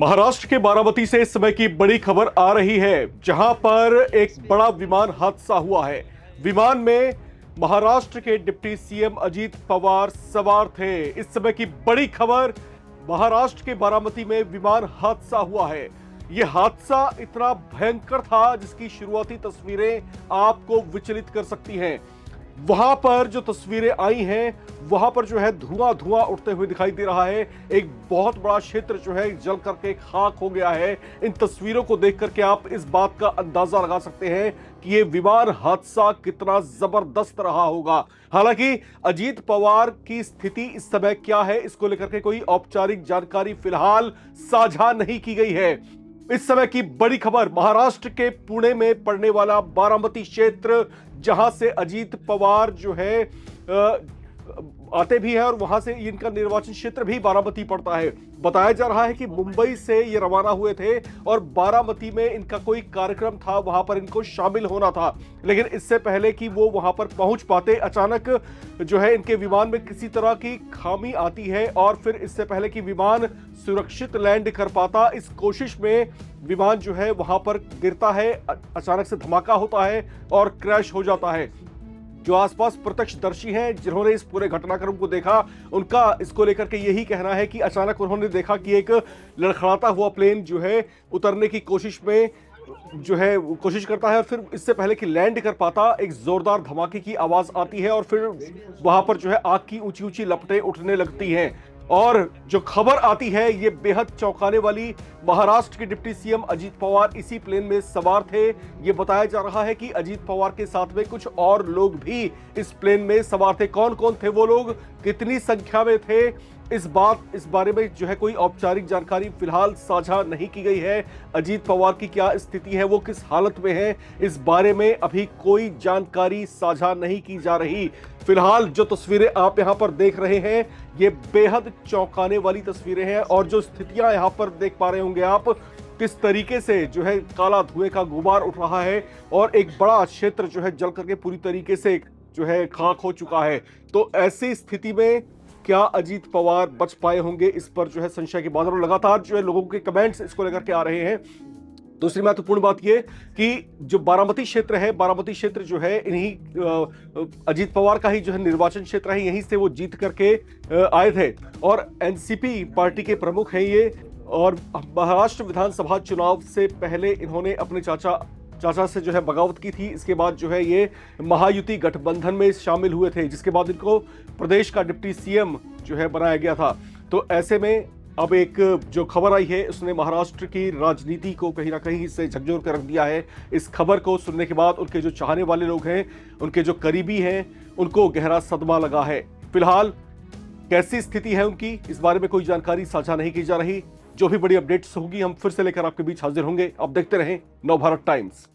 महाराष्ट्र के बारामती से इस समय की बड़ी खबर आ रही है, जहां पर एक बड़ा विमान हादसा हुआ है। विमान में महाराष्ट्र के डिप्टी सीएम अजीत पवार सवार थे। इस समय की बड़ी खबर, महाराष्ट्र के बारामती में विमान हादसा हुआ है। यह हादसा इतना भयंकर था जिसकी शुरुआती तस्वीरें आपको विचलित कर सकती हैं। वहां पर जो तस्वीरें आई हैं, वहां पर जो है धुआं धुआं उठते हुए दिखाई दे रहा है। एक बहुत बड़ा क्षेत्र जो है जल करके खाक हो गया है। इन तस्वीरों को देख करके आप इस बात का अंदाजा लगा सकते हैं कि यह विमान हादसा कितना जबरदस्त रहा होगा। हालांकि अजीत पवार की स्थिति इस समय क्या है, इसको लेकर के कोई औपचारिक जानकारी फिलहाल साझा नहीं की गई है। इस समय की बड़ी खबर, महाराष्ट्र के पुणे में पड़ने वाला बारामती क्षेत्र, जहां से अजीत पवार जो है आते भी है और वहां से इनका निर्वाचन क्षेत्र भी बारामती पड़ता है। बताया जा रहा है कि मुंबई से ये रवाना हुए थे और बारामती में इनका कोई कार्यक्रम था, वहां पर इनको शामिल होना था। लेकिन इससे पहले कि वो वहां पर पहुंच पाते, अचानक जो है इनके विमान में किसी तरह की खामी आती है और फिर इससे पहले कि विमान सुरक्षित लैंड कर पाता, इस कोशिश में विमान जो है वहां पर गिरता है। अचानक से धमाका होता है और क्रैश हो जाता है। जो आसपास प्रत्यक्षदर्शी हैं, जिन्होंने इस पूरे घटनाक्रम को देखा, उनका इसको लेकर के यही कहना है कि अचानक उन्होंने देखा कि एक लड़खड़ाता हुआ प्लेन जो है उतरने की कोशिश में जो है कोशिश करता है और फिर इससे पहले कि लैंड कर पाता, एक जोरदार धमाके की आवाज आती है और फिर वहां पर जो है आग की ऊंची ऊंची लपटें उठने लगती हैं। और जो खबर आती है ये बेहद चौंकाने वाली, महाराष्ट्र के डिप्टी सीएम अजीत पवार इसी प्लेन में सवार थे। ये बताया जा रहा है कि अजीत पवार के साथ में कुछ और लोग भी इस प्लेन में सवार थे। कौन कौन थे वो लोग, कितनी संख्या में थे, इस बारे में जो है कोई औपचारिक जानकारी फिलहाल साझा नहीं की गई है। अजीत पवार की क्या स्थिति है, वो किस हालत में है, इस बारे में अभी कोई जानकारी साझा नहीं की जा रही। फिलहाल जो तस्वीरें आप यहां पर देख रहे हैं, ये बेहद चौंकाने वाली तस्वीरें हैं और जो स्थितियां यहां पर देख पा रहे होंगे आप, किस तरीके से जो है काला धुएं का गुबार उठ रहा है और एक बड़ा क्षेत्र जो है जल करके पूरी तरीके से जो है खाक हो चुका है। तो ऐसी स्थिति में क्या अजीत पवार बच पाए होंगे, इस पर जो है संशय के बादल लगातार जो है लोगों के कमेंट्स इसको लेकर के आ रहे हैं। दूसरी महत्वपूर्ण बात यह कि जो बारामती क्षेत्र है, बारामती क्षेत्र जो है इन्हीं अजीत पवार का ही जो है निर्वाचन क्षेत्र है, यहीं से वो जीत करके आए थे और एनसीपी पार्टी के प्रमुख हैं ये। और महाराष्ट्र विधानसभा चुनाव से पहले इन्होंने अपने चाचा से जो है बगावत की थी। इसके बाद जो है ये महायुति गठबंधन में शामिल हुए थे, जिसके बाद इनको प्रदेश का डिप्टी सीएम जो है बनाया गया था। तो ऐसे में अब एक जो खबर आई है, उसने महाराष्ट्र की राजनीति को कहीं ना कहीं से झकझोर कर रख दिया है। इस खबर को सुनने के बाद उनके जो चाहने वाले लोग हैं, उनके जो करीबी हैं, उनको गहरा सदमा लगा है। फिलहाल कैसी स्थिति है उनकी, इस बारे में कोई जानकारी साझा नहीं की जा रही। जो भी बड़ी अपडेट्स होगी हम फिर से लेकर आपके बीच हाजिर होंगे। आप देखते रहें नवभारत टाइम्स।